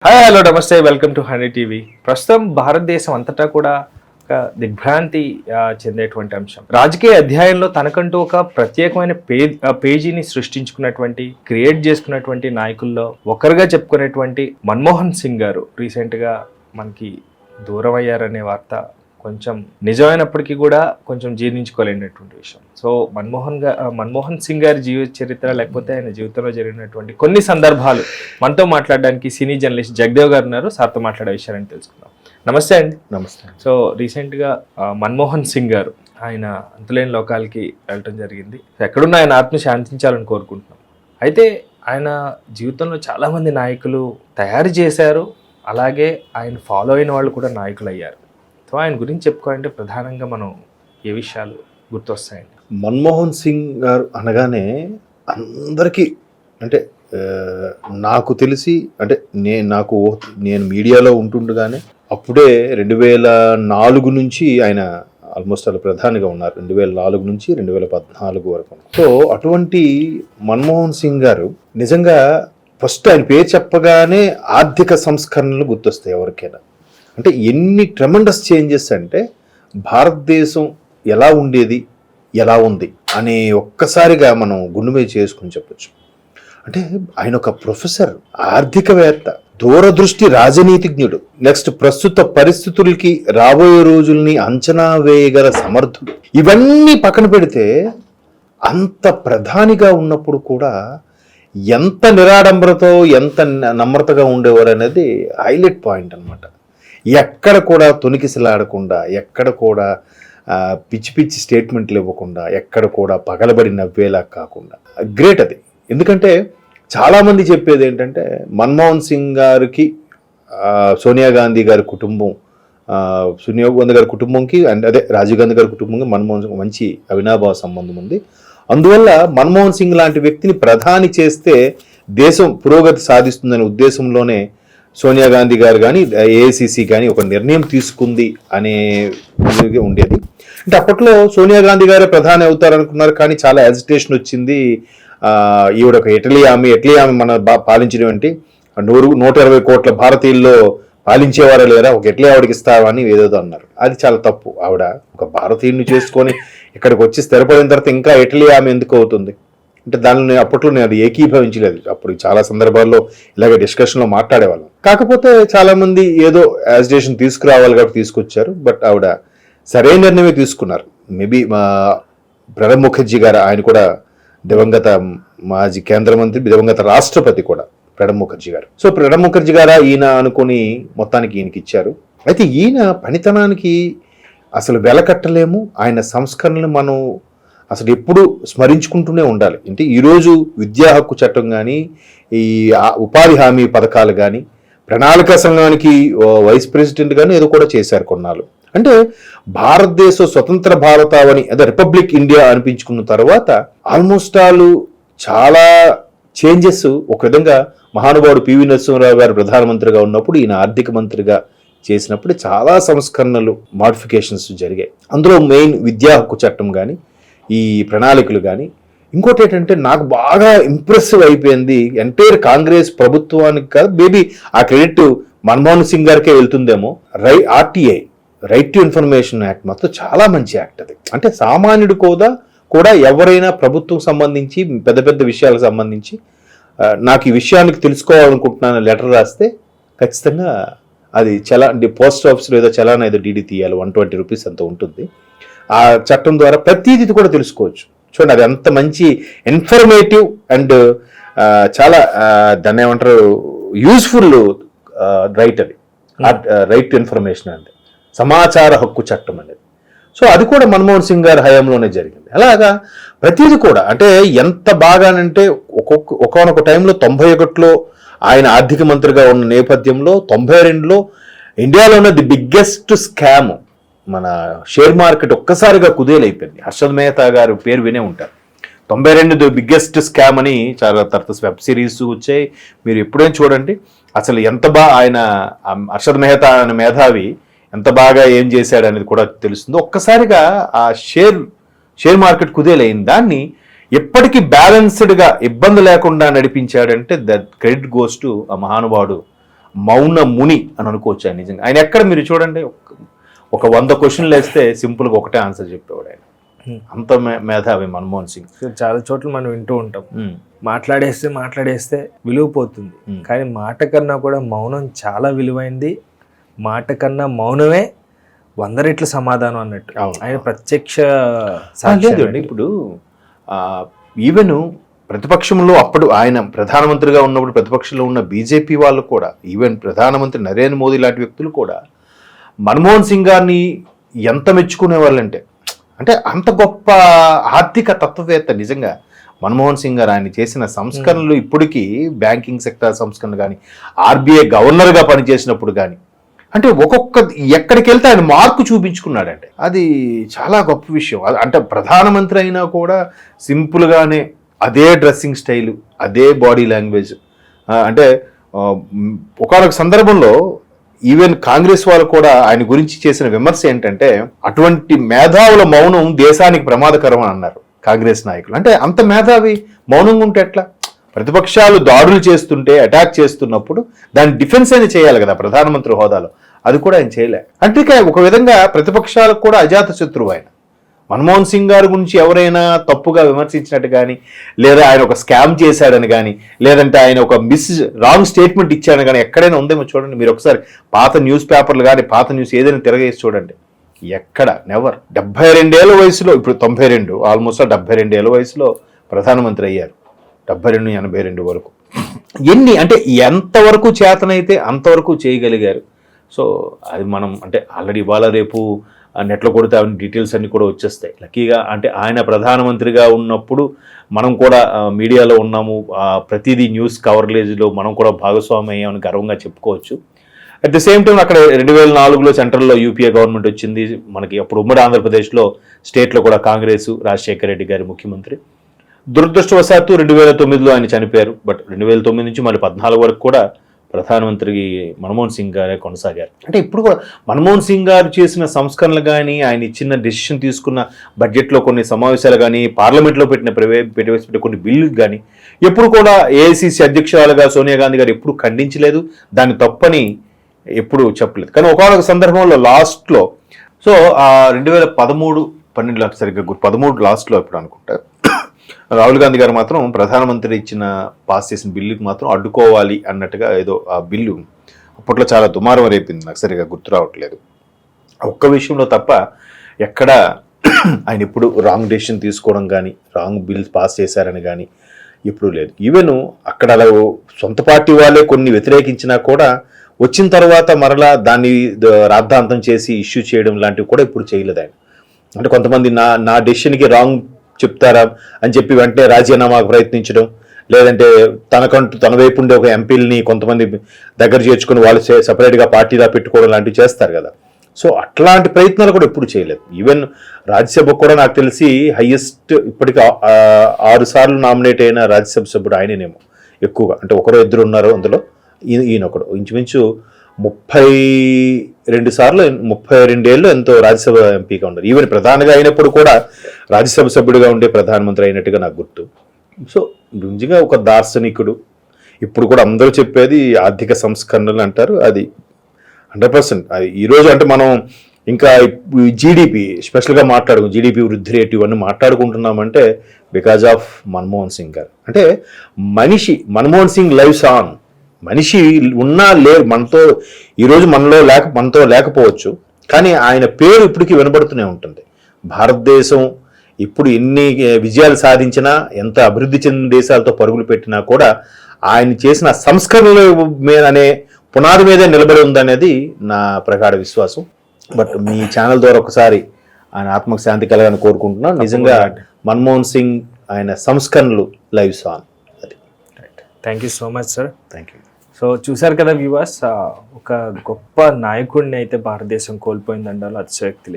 Hi hello నమస్తే welcome to honey TV. ప్రస్తుతం భారతదేశం అంతటా కూడా ఒక దిగ్భ్రాంతి చెందేటువంటి అంశం. రాజకీయ అధ్యాయంలో తనకంటూ ఒక ప్రత్యేకమైన పేజీని సృష్టించుకున్నటువంటి క్రియేట్ చేసుకున్నటువంటి నాయకుల్లో ఒకరుగా చెప్పుకునేటువంటి మన్మోహన్ సింగ్ గారు రీసెంట్గా మనకి దూరం అయ్యారనే వార్త కొంచెం నిజమైనప్పటికీ కూడా కొంచెం జీర్ణించుకోలేనటువంటి విషయం. సో మన్మోహన్ సింగ్ గారి జీవిత చరిత్ర లేకపోతే ఆయన జీవితంలో జరిగినటువంటి కొన్ని సందర్భాలు మనతో మాట్లాడడానికి సినీ జర్నలిస్ట్ జగదేవ్ గారు ఉన్నారు. సార్తో మాట్లాడే విషయాన్ని తెలుసుకుందాం. నమస్తే అండి. నమస్తే. సో రీసెంట్గా మన్మోహన్ సింగ్ గారు ఆయన అంతులేని లోకాలకి వెళ్ళటం జరిగింది. ఎక్కడున్న ఆయన ఆత్మ శాంతించాలని కోరుకుంటున్నాం. అయితే ఆయన జీవితంలో చాలామంది నాయకులు తయారు చేశారు, అలాగే ఆయన ఫాలో అయిన వాళ్ళు కూడా నాయకులు అయ్యారు. సో ఆయన గురించి చెప్పుకోవాలంటే ప్రధానంగా మనం ఏ విషయాలు గుర్తొస్తాయండి? మన్మోహన్ సింగ్ గారు అనగానే అందరికీ అంటే నాకు తెలిసి అంటే నేను మీడియాలో ఉంటుండగానే అప్పుడే 2004 నుంచి ఆయన ఆల్మోస్ట్ అలా ప్రధానిగా ఉన్నారు. 2004 నుంచి 2014 వరకు. సో అటువంటి మన్మోహన్ సింగ్ గారు నిజంగా ఫస్ట్ ఆయన పేరు చెప్పగానే ఆర్థిక సంస్కరణలు గుర్తొస్తాయి ఎవరికైనా. అంటే ఎన్ని ట్రెమెండస్ చేంజెస్ అంటే భారతదేశం ఎలా ఉండేది ఎలా ఉంది అని ఒక్కసారిగా మనం గుండె మీద చేసుకుని చెప్పచ్చు. అంటే ఆయన ఒక ప్రొఫెసర్, ఆర్థికవేత్త, దూరదృష్టి రాజనీతిజ్ఞుడు, నెక్స్ట్ ప్రస్తుత పరిస్థితులకి రాబోయే రోజుల్ని అంచనా వేయగల సమర్థుడు. ఇవన్నీ పక్కన పెడితే అంత ప్రధానిగా ఉన్నప్పుడు కూడా ఎంత నిరాడంబరతో ఎంత నమ్రతగా ఉండేవారు అనేది హైలైట్ పాయింట్ అనమాట. ఎక్కడ కూడా తొనికిసలాడకుండా, ఎక్కడ కూడా పిచ్చి పిచ్చి స్టేట్మెంట్లు ఇవ్వకుండా, ఎక్కడ కూడా పగలబడి నవ్వేలా కాకుండా గ్రేట్ అది. ఎందుకంటే చాలామంది చెప్పేది ఏంటంటే మన్మోహన్ సింగ్ గారికి సోనియా గాంధీ గారి కుటుంబం, సోనియా గాంధీ గారి కుటుంబంకి అండ్ అదే రాజీవ్ గాంధీ గారి కుటుంబంకి మన్మోహన్ సింగ్ మంచి అవినాభావ సంబంధం ఉంది. అందువల్ల మన్మోహన్ సింగ్ లాంటి వ్యక్తిని ప్రధాని చేస్తే దేశం పురోగతి సాధిస్తుందనే ఉద్దేశంలోనే సోనియా గాంధీ గారు కానీ ఏఐసిసి కానీ ఒక నిర్ణయం తీసుకుంది అనే ఉండేది. అంటే అప్పట్లో సోనియా గాంధీ గారే ప్రధాని అవుతారనుకున్నారు, కానీ చాలా హెజిటేషన్ వచ్చింది. ఈవిడ ఒక ఇటలీ ఆమె మన పాలించినటువంటి 120 కోట్ల భారతీయుల్లో పాలించేవారే లేరా, ఒక ఇటలీ ఆవిడకి ఇస్తావని ఏదో అన్నారు. అది చాలా తప్పు. ఆవిడ ఒక భారతీయుడిని చేసుకొని ఇక్కడికి వచ్చి స్థిరపడిన తర్వాత ఇంకా ఇటలీ ఆమె ఎందుకు అవుతుంది అంటే దానిని అప్పట్లో నేను అది ఏకీభవించలేదు. అప్పుడు చాలా సందర్భాల్లో ఇలాగే డిస్కషన్లో మాట్లాడేవాళ్ళం. కాకపోతే చాలామంది ఏదో యాజిటేషన్ తీసుకురావాలి కాబట్టి తీసుకొచ్చారు. బట్ ఆవిడ సరైన నిర్ణయమే తీసుకున్నారు. మేబీ మా ప్రణబ్ ముఖర్జీ గారు, ఆయన కూడా దివంగత మాజీ కేంద్ర మంత్రి, దివంగత రాష్ట్రపతి కూడా ప్రణబ్ ముఖర్జీ గారు. సో ప్రణబ్ ముఖర్జీ గారా ఈయన అనుకుని మొత్తానికి ఈయనకి ఇచ్చారు. అయితే ఈయన పనితనానికి అసలు వెలకట్టలేము. ఆయన సంస్కరణలు మనం అసలు ఎప్పుడు స్మరించుకుంటూనే ఉండాలి. అంటే ఈరోజు విద్యా హక్కు చట్టం కానీ, ఈ ఉపాధి హామీ పథకాలు కానీ, ప్రణాళికా సంఘానికి వైస్ ప్రెసిడెంట్ కానీ ఏదో కూడా చేశారు కొన్నాళ్ళు. అంటే భారతదేశ స్వతంత్ర భారతావని అదే రిపబ్లిక్ ఇండియా అనిపించుకున్న తర్వాత ఆల్మోస్ట్ చాలా చేంజెస్. ఒక విధంగా మహానుభావుడు పివి నరసింహారావు గారు ప్రధానమంత్రిగా ఉన్నప్పుడు ఈయన ఆర్థిక మంత్రిగా చేసినప్పుడు చాలా సంస్కరణలు, మాడిఫికేషన్స్ జరిగాయి. అందులో మెయిన్ విద్యా హక్కు చట్టం కానీ, ఈ ప్రణాళికలు కానీ. ఇంకోటి ఏంటంటే నాకు బాగా ఇంప్రెసివ్ అయిపోయింది, ఎంటైర్ కాంగ్రెస్ ప్రభుత్వానికి కాదు, మేబీ ఆ క్రెడిట్ మన్మోహన్ సింగ్ గారికే వెళ్తుందేమో, RTI right to information act మాత్రం చాలా మంచి యాక్ట్ అది. అంటే సామాన్యుడు కూడా ఎవరైనా ప్రభుత్వం సంబంధించి పెద్ద పెద్ద విషయాలకు సంబంధించి నాకు ఈ విషయానికి తెలుసుకోవాలనుకుంటున్నాను లెటర్ రాస్తే ఖచ్చితంగా అది పోస్ట్ ఆఫీస్లో ఏదో చలానా ఏదో DD తీయాలి, 120 రూపీస్ అంత ఉంటుంది. ఆ చట్టం ద్వారా ప్రతిదీ కూడా తెలుసుకోవచ్చు. చూడండి, అది అంత మంచి ఇన్ఫర్మేటివ్ అండ్ చాలా దాన్ని ఏమంటారు యూస్ఫుల్ రైట్ అది. రైట్ టు ఇన్ఫర్మేషన్ అంటే సమాచార హక్కు చట్టం అనేది. సో అది కూడా మన్మోహన్ సింగ్ గారి హయాంలోనే జరిగింది. అలాగా ప్రతిదీ కూడా అంటే ఎంత బాగానంటే ఒక్కొక్క టైంలో 91లో ఆయన ఆర్థిక మంత్రిగా ఉన్న నేపథ్యంలో 92లో ఇండియాలోనే ది బిగ్గెస్ట్ స్కామ్ మన షేర్ మార్కెట్ ఒక్కసారిగా కుదేలైపోయింది. హర్షద్ మెహతా గారు పేరు వినే ఉంటారు. 92 బిగ్గెస్ట్ స్కామ్ అని చాలా తర్వాత వెబ్ సిరీస్ వచ్చాయి. మీరు ఎప్పుడైనా చూడండి అసలు ఎంత ఆయన హర్షద్ మెహతా అనే మేధావి ఎంత బాగా ఏం చేశాడు అనేది కూడా తెలుస్తుంది. ఒక్కసారిగా ఆ షేర్ మార్కెట్ కుదేలైంది. దాన్ని ఎప్పటికీ బ్యాలెన్స్డ్గా ఇబ్బంది లేకుండా నడిపించాడంటే దట్ క్రెడిట్ గోస్ టు ఆ మహానుభావుడు మౌన ముని అని అనుకోవచ్చు ఆయన నిజంగా. ఆయన ఎక్కడ మీరు చూడండి, ఒక 100 క్వశ్చన్లు వేస్తే సింపుల్గా ఒకటే ఆన్సర్ చెప్పేవాడు ఆయన. అంత మేధావి మన్మోహన్ సింగ్. చాలా చోట్ల మనం వింటూ ఉంటాం, మాట్లాడేస్తే విలువ పోతుంది, కానీ మాట కన్నా కూడా మౌనం చాలా విలువైంది, మాట కన్నా మౌనమే 100 రెట్ల సమాధానం అన్నట్టు ఆయన ప్రత్యక్ష లేదండి. ఇప్పుడు ఈవెన్ ప్రతిపక్షంలో అప్పుడు ఆయన ప్రధానమంత్రిగా ఉన్నప్పుడు ప్రతిపక్షంలో ఉన్న బీజేపీ వాళ్ళు కూడా, ఈవెన్ ప్రధానమంత్రి నరేంద్ర మోదీ లాంటి వ్యక్తులు కూడా మన్మోహన్ సింగ్ గారిని ఎంత మెచ్చుకునే వాళ్ళంటే, అంటే అంత గొప్ప ఆర్థిక తత్వవేత్త నిజంగా మన్మోహన్ సింగ్ గారు. ఆయన చేసిన సంస్కరణలు ఇప్పటికీ బ్యాంకింగ్ సెక్టర్ సంస్కరణ కానీ, ఆర్బీఐ గవర్నర్గా పనిచేసినప్పుడు కానీ, అంటే ఎక్కడికి వెళ్తే ఆయన మార్కు చూపించుకున్నాడంటే అది చాలా గొప్ప విషయం. అంటే ప్రధానమంత్రి అయినా కూడా సింపుల్గానే అదే డ్రెస్సింగ్ స్టైలు, అదే బాడీ లాంగ్వేజ్. అంటే ఒకానొక సందర్భంలో ఈవెన్ కాంగ్రెస్ వాళ్ళు కూడా ఆయన గురించి చేసిన విమర్శ ఏంటంటే, అటువంటి మేధావుల మౌనం దేశానికి ప్రమాదకరం అని అన్నారు కాంగ్రెస్ నాయకులు. అంటే అంత మేధావి మౌనంగా ఉంటే ఎట్లా? ప్రతిపక్షాలు దాడులు చేస్తుంటే, అటాక్ చేస్తున్నప్పుడు దాని డిఫెన్స్ అయినా చేయాలి కదా ప్రధానమంత్రి హోదాలో. అది కూడా ఆయన చేయలే. అంటే ఒక విధంగా ప్రతిపక్షాలకు కూడా అజాత శత్రువు ఆయన. మన్మోహన్ సింగ్ గారి గురించి ఎవరైనా తప్పుగా విమర్శించినట్టు కానీ, లేదా ఆయన ఒక స్కామ్ చేశాడని కానీ, లేదంటే ఆయన ఒక రాంగ్ స్టేట్మెంట్ ఇచ్చాడని కానీ ఎక్కడైనా ఉందేమో చూడండి. మీరు ఒకసారి పాత న్యూస్ పేపర్లు కానీ, పాత న్యూస్ ఏదైనా తిరగేసి చూడండి, ఎక్కడ నెవర్. 72 ఏళ్ళ వయసులో, ఇప్పుడు 92, ఆల్మోస్ట్ 72 ఏళ్ళ వయసులో ప్రధానమంత్రి అయ్యారు. 72-82 వరకు అంటే ఎంతవరకు చేతనైతే అంతవరకు చేయగలిగారు. సో అది మనం అంటే ఆల్రెడీ ఇవాళ రేపు నెట్లో కొడితే అవన్నీ డీటెయిల్స్ అన్నీ కూడా వచ్చేస్తాయి. లక్కీగా అంటే ఆయన ప్రధానమంత్రిగా ఉన్నప్పుడు మనం కూడా మీడియాలో ఉన్నాము, ప్రతిదీ న్యూస్ కవరేజ్లో మనం కూడా భాగస్వామి అయ్యామని గర్వంగా చెప్పుకోవచ్చు. అట్ ది సేమ్ టైం అక్కడ 2004లో సెంట్రల్లో యూపీఏ గవర్నమెంట్ వచ్చింది మనకి. అప్పుడు ఉమ్మడి ఆంధ్రప్రదేశ్లో, స్టేట్లో కూడా కాంగ్రెస్, రాజశేఖర రెడ్డి గారి ముఖ్యమంత్రి. దురదృష్టవశాత్తు 2009లో ఆయన చనిపోయారు. బట్ 2009 నుంచి మళ్ళీ 14 వరకు కూడా ప్రధానమంత్రి మన్మోహన్ సింగ్ గారే కొనసాగారు. అంటే ఇప్పుడు కూడా మన్మోహన్ సింగ్ గారు చేసిన సంస్కరణలు కానీ, ఆయన ఇచ్చిన డెసిషన్ తీసుకున్న బడ్జెట్లో కొన్ని సమావేశాలు కానీ, పార్లమెంట్లో ప్రవేశపెట్టిన కొన్ని బిల్లు కానీ ఎప్పుడు కూడా ఏఐసిసి అధ్యక్షురాలుగా సోనియా గాంధీ గారు ఎప్పుడు ఖండించలేదు, దాన్ని తప్పని ఎప్పుడు చెప్పలేదు. కానీ ఒకనొక సందర్భంలో లాస్ట్లో, సో 2013-12 సరిగ్గా 13 లాస్ట్లో ఎప్పుడు అనుకుంటా, రాహుల్ గాంధీ గారు మాత్రం ప్రధానమంత్రి పాస్ చేసిన బిల్లుకి మాత్రం అడ్డుకోవాలి అన్నట్టుగా ఏదో ఆ బిల్లు అప్పట్లో చాలా దుమారం రేపింది, నాకు సరిగా గుర్తు రావట్లేదు. ఒక్క విషయంలో తప్ప ఎక్కడ ఆయన ఎప్పుడు రాంగ్ డెసిషన్ తీసుకోవడం కానీ, రాంగ్ బిల్స్ పాస్ చేశారని కానీ ఎప్పుడూ లేదు. ఈవెన్ అక్కడ సొంత పార్టీ వాళ్ళే కొన్ని వ్యతిరేకించినా కూడా వచ్చిన తర్వాత మరలా దాన్ని రాద్ధాంతం చేసి ఇష్యూ చేయడం లాంటివి కూడా ఇప్పుడు చేయలేదు ఆయన. అంటే కొంతమంది నా డెసిషన్కి రాంగ్ చెప్తారా అని చెప్పి వెంటనే రాజీనామాకు ప్రయత్నించడం, లేదంటే తన వైపు ఉండే ఒక ఎంపీలని కొంతమంది దగ్గర చేర్చుకుని వాళ్ళు సపరేట్గా పార్టీలా పెట్టుకోవడం లాంటివి చేస్తారు కదా. సో అట్లాంటి ప్రయత్నాలు కూడా ఎప్పుడు చేయలేదు. ఈవెన్ రాజ్యసభకు కూడా నాకు తెలిసి హైయెస్ట్ ఇప్పటికీ 6 సార్లు నామినేట్ అయిన రాజ్యసభ సభ్యుడు ఆయననేమో ఎక్కువగా. అంటే ఒకరో ఇద్దరు ఉన్నారు అందులో, ఈయనొకడు. ఇంచుమించు 32 సార్లు 32 ఏళ్ళు ఎంతో రాజ్యసభ ఎంపీగా ఉన్నారు. ఈవెన్ ప్రధానిగా అయినప్పుడు కూడా రాజ్యసభ సభ్యుడిగా ఉండే ప్రధానమంత్రి అయినట్టుగా నాకు గుర్తు. సో నిజంగా ఒక దార్శనికుడు. ఇప్పుడు కూడా అందరూ చెప్పేది ఆర్థిక సంస్కరణలు అంటారు, అది 100%. అది ఈరోజు అంటే మనం ఇంకా జీడిపి స్పెషల్గా జీడిపి వృద్ధి రేటు ఇవన్నీ మాట్లాడుకుంటున్నామంటే బికాజ్ ఆఫ్ మన్మోహన్ సింగ్ గారు. అంటే మన్మోహన్ సింగ్ లైవ్స్ ఆన్. మనిషి ఉన్నా మనతో ఈరోజు మనతో లేకపోవచ్చు, కానీ ఆయన పేరు ఇప్పటికీ వినబడుతూనే ఉంటుంది. భారతదేశం ఇప్పుడు ఎన్ని విజయాలు సాధించినా, ఎంత అభివృద్ధి చెందిన దేశాలతో పరుగులు పెట్టినా కూడా ఆయన చేసిన సంస్కరణల మీద అనే పునాది మీదే నిలబడి ఉందనేది నా ప్రగాఢ విశ్వాసం. బట్ మీ ఛానల్ ద్వారా ఒకసారి ఆయన ఆత్మకు శాంతి కలగాలని కోరుకుంటున్నాను. నిజంగా మన్మోహన్ సింగ్ ఆయన సంస్కరణలు లైవ్స్ ఆన్. అది thank you so much sir. Thank you. So చూశారు కదా వ్యూవర్స్, ఒక గొప్ప నాయకుడిని అయితే భారతదేశం కోల్పోయిందండాలో అతిశయోక్తి లేదు.